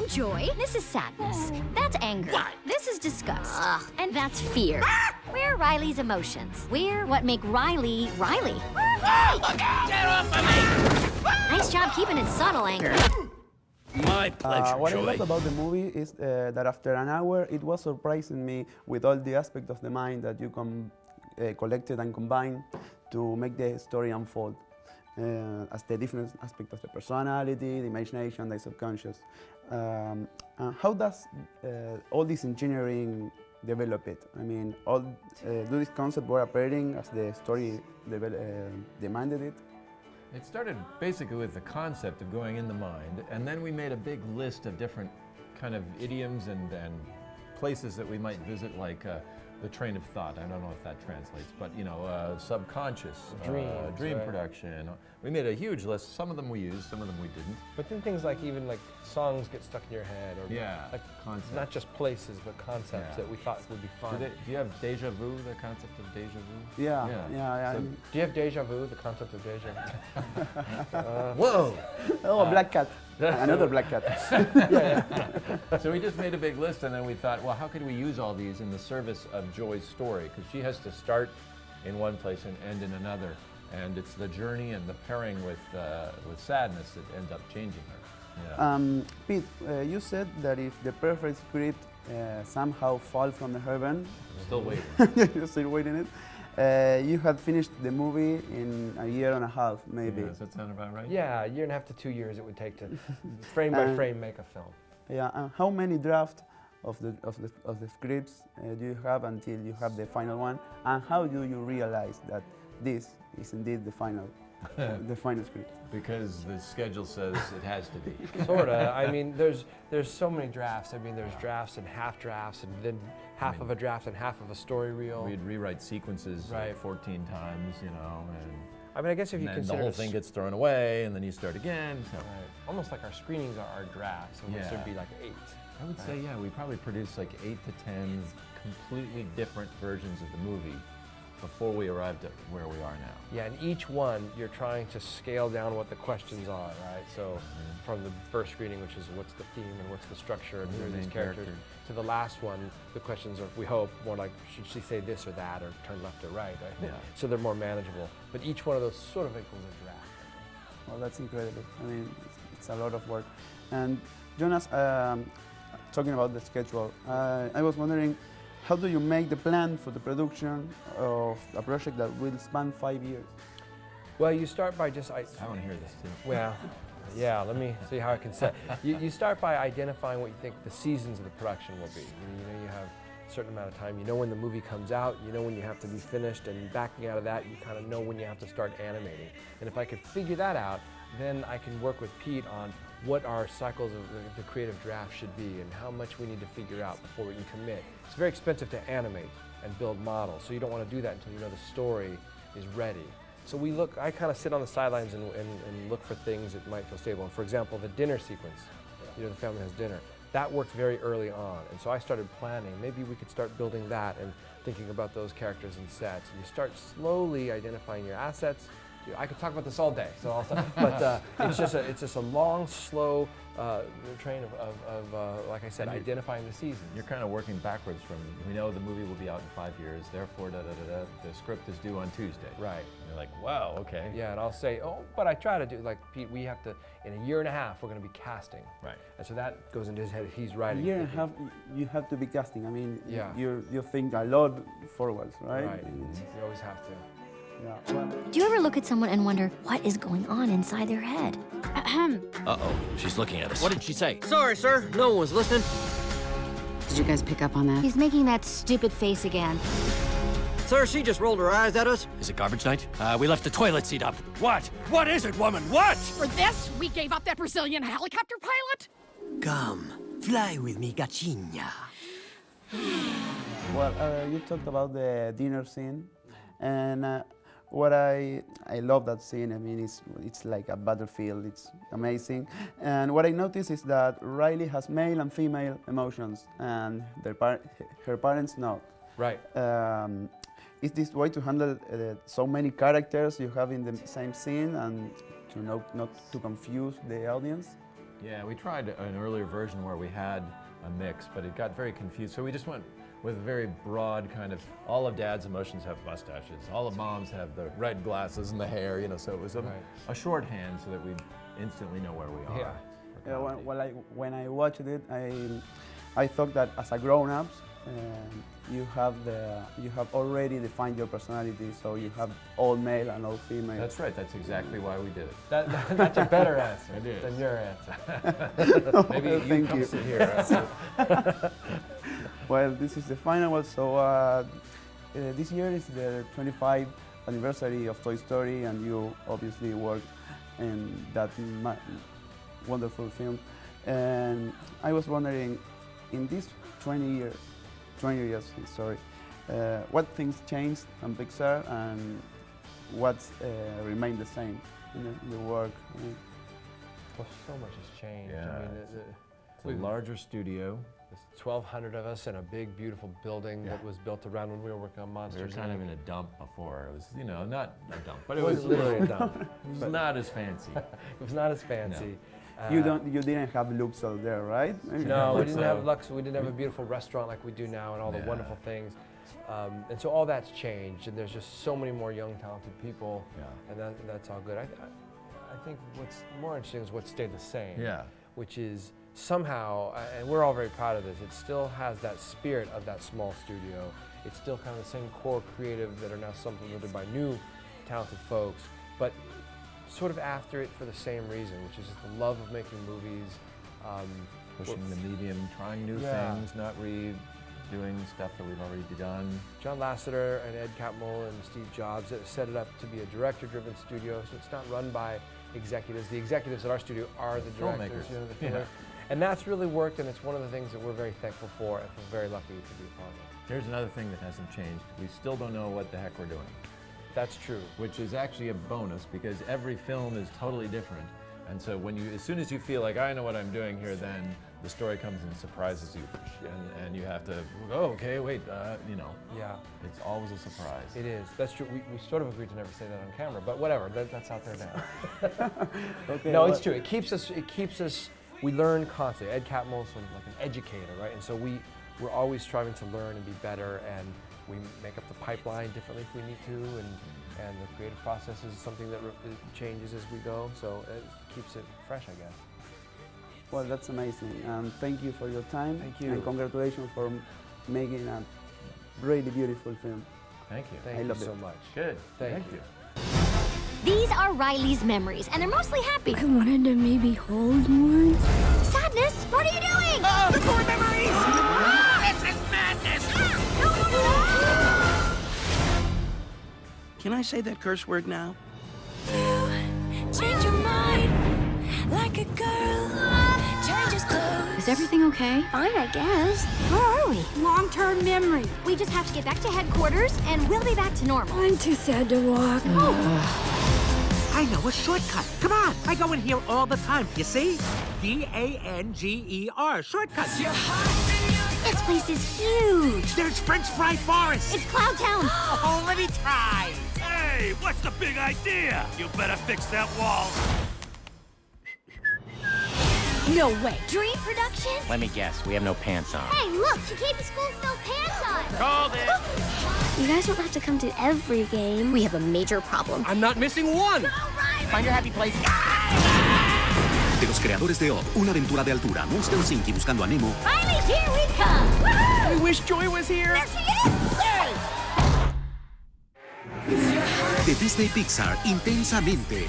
joy. This is sadness. That's anger. What? This is disgust. And that's fear. We're Riley's emotions. We're what make Riley, Riley. Oh, look out! Get off of me! Nice job keeping it subtle, anger. My pleasure, What I Joy. love about the movie is that after an hour, it was surprising me with all the aspects of the mind that you collected and combined to make the story unfold. As the different aspects of the personality, the imagination, the subconscious. How does all this engineering develop it? I mean, do these concepts were appearing as the story demanded it? It started basically with the concept of going in the mind, and then we made a big list of different kind of idioms and places that we might visit, like the train of thought. I don't know if that translates, but you know, subconscious, dream right. production. We made a huge list. Some of them we used, some of them we didn't. But then things like even like songs get stuck in your head, or like concepts. not just places, but concepts that we thought would be fun. Do you have deja vu? The concept of deja vu? Yeah. So, do you have deja vu? The concept of deja vu? Whoa! Oh, Black Cat. Another Black Cat. So we just made a big list, and then we thought, well, how could we use all these in the service of Joy's story? Because she has to start in one place and end in another, and it's the journey and the pairing with sadness that ends up changing her. Yeah. Pete, you said that if the perfect script somehow fall from the heaven, Still waiting. you're still waiting it. You had finished the movie in a year and a half, maybe. Yeah, does that sound about right? Yeah, a year and a half to 2 years it would take to frame by frame make a film. Yeah. How many drafts of the scripts do you have until you have the final one? And how do you realize that this is indeed the final script? Because the schedule says it has to be. Sorta. I mean, there's so many drafts. I mean, there's drafts and half drafts, and then half of a draft and half of a story reel. We'd rewrite sequences Right. 14 times, you know, and I mean, I guess if you then consider the whole thing gets thrown away, and then you start again. So right, almost like our screenings are our drafts, in which Yeah. there'd be like 8. I would say, yeah, we probably produced like 8 to 10 completely different versions of the movie before we arrived at where we are now. Yeah, and each one you're trying to scale down what the questions are, right? So from the first screening, which is what's the theme and what's the structure and who are the these main characters, character? to the last one, the questions are, we hope, more like, should she say this or that, or turn left or right, right? Yeah. So they're more manageable. But each one of those sort of equals a draft. Well, that's incredible. I mean, it's a lot of work. And Jonas, talking about the schedule, I was wondering, how do you make the plan for the production of a project that will span 5 years? Well, you start by just, I want to hear this too. well, yeah, let me see how I can set. You start by identifying what you think the seasons of the production will be. You know, you have a certain amount of time. You know when the movie comes out, you know when you have to be finished, and backing out of that, you kind of know when you have to start animating. And if I could figure that out, then I can work with Pete on what our cycles of the creative draft should be and how much we need to figure out before we can commit. It's very expensive to animate and build models, so you don't want to do that until you know the story is ready. So I kind of sit on the sidelines and look for things that might feel stable. And for example, the dinner sequence, you know, the family has dinner, that worked very early on. And so I started planning, maybe we could start building that and thinking about those characters and sets. And you start slowly identifying your assets. I could talk about this all day, so but it's just a long, slow train of like I said, identifying the seasons. You're kind of working backwards from, we know the movie will be out in 5 years, therefore the script is due on Tuesday. Right. And you're like, wow, okay. Yeah, and I'll say, oh, but I try to do, like, Pete, we have to, in a year and a half, we're going to be casting. Right. And so that goes into his head, he's writing. A year and a half, you have to be casting. I mean, Yeah. you think a lot forwards, right? Right, you always have to. Yeah. Well, Do you ever look at someone and wonder what is going on inside their head? Uh-oh, she's looking at us. What did she say? Sorry, sir. No one was listening. Did you guys pick up on that? He's making that stupid face again. Sir, she just rolled her eyes at us. Is it garbage night? We left the toilet seat up. What? What is it, woman? What? For this, we gave up that Brazilian helicopter pilot? Come, fly with me, gatinha. Well, you talked about the dinner scene, and what I love that scene. I mean, it's like a battlefield. It's amazing. And what I noticed is that Riley has male and female emotions, and her parents not. Right. Is this way to handle so many characters you have in the same scene, and to not to confuse the audience? Yeah, we tried an earlier version where we had a mix, but it got very confused. So we just went with a very broad kind of, all of Dad's emotions have mustaches, all of Mom's have the red glasses and the hair, you know, so it was a shorthand so that we instantly know where we are. Yeah. When I watched it, I thought that as a grown-ups, you have already defined your personality, so you have all male and all female. That's right. That's exactly why we did it. That's a better answer than your answer. Maybe you come sit here. Well, this is the final one. So this year is the 25th anniversary of Toy Story, and you obviously worked in that wonderful film. And I was wondering, in these 20 years, what things changed on Pixar and what remained the same in the work? Well, so much has changed. Yeah. I mean, it's a larger studio. There's 1,200 of us in a big, beautiful building that was built around when we were working on Monsters. We were kind of in a dump before. It was, you know, not a dump, but it was literally a dump. It was not as fancy. It was not as fancy. No. You didn't have Luxor there, right? No, we didn't have Luxor. We didn't have a beautiful restaurant like we do now, and all the wonderful things. And so all that's changed, and there's just so many more young, talented people, and that's all good. I think what's more interesting is what stayed the same. Yeah. Which is somehow, and we're all very proud of this, it still has that spirit of that small studio. It's still kind of the same core creative that are now supplemented by new talented folks, but sort of after it for the same reason, which is just the love of making movies. Pushing the medium, trying new things, not redoing stuff that we've already done. John Lasseter and Ed Catmull and Steve Jobs set it up to be a director-driven studio, so it's not run by executives. The executives at our studio are the directors, you know, the filmmakers. And that's really worked, and it's one of the things that we're very thankful for and we're very lucky to be a part of. Here's another thing that hasn't changed. We still don't know what the heck we're doing. That's true. Which is actually a bonus because every film is totally different. And so as soon as you feel like, I know what I'm doing here, then the story comes and surprises you. And you have to, okay, wait, you know. Yeah. It's always a surprise. It is. That's true. We sort of agreed to never say that on camera, but whatever, that's out there now. Okay, no, it's true. It keeps us, we learn constantly. Ed Catmull's like an educator, right? And so we're always striving to learn and be better, and we make up the pipeline differently if we need to, and the creative process is something that changes as we go, so it keeps it fresh, I guess. Well, that's amazing. Thank you for your time. Thank you. And congratulations for making a really beautiful film. Thank you. Thank you so much. Good. Thank you. These are Riley's memories, and they're mostly happy. I wanted to maybe hold one. Sadness? What are you doing? The core memories! This is madness! Can I say that curse word now? You change your mind like a girl changes clothes. Is everything okay? Fine, I guess. Where are we? Long-term memory. We just have to get back to headquarters, and we'll be back to normal. I'm too sad to walk. I know a shortcut. Come on. I go in here all the time. You see? DANGER. Shortcuts. This place is huge. There's French Fry Forest. It's Cloud Town. Oh, let me try. Hey, what's the big idea? You better fix that wall. No way. Dream Productions? Let me guess, we have no pants on. Hey, look, she came to school with no pants on. Called it. You guys don't have to come to every game. We have a major problem. I'm not missing one. Find your happy place. De los creadores de Up, una aventura de altura, Monster Inc. y Buscando a Nemo. Riley, here we come. Woohoo! I wish Joy was here. There she is. Yay! De Disney Pixar, Intensamente.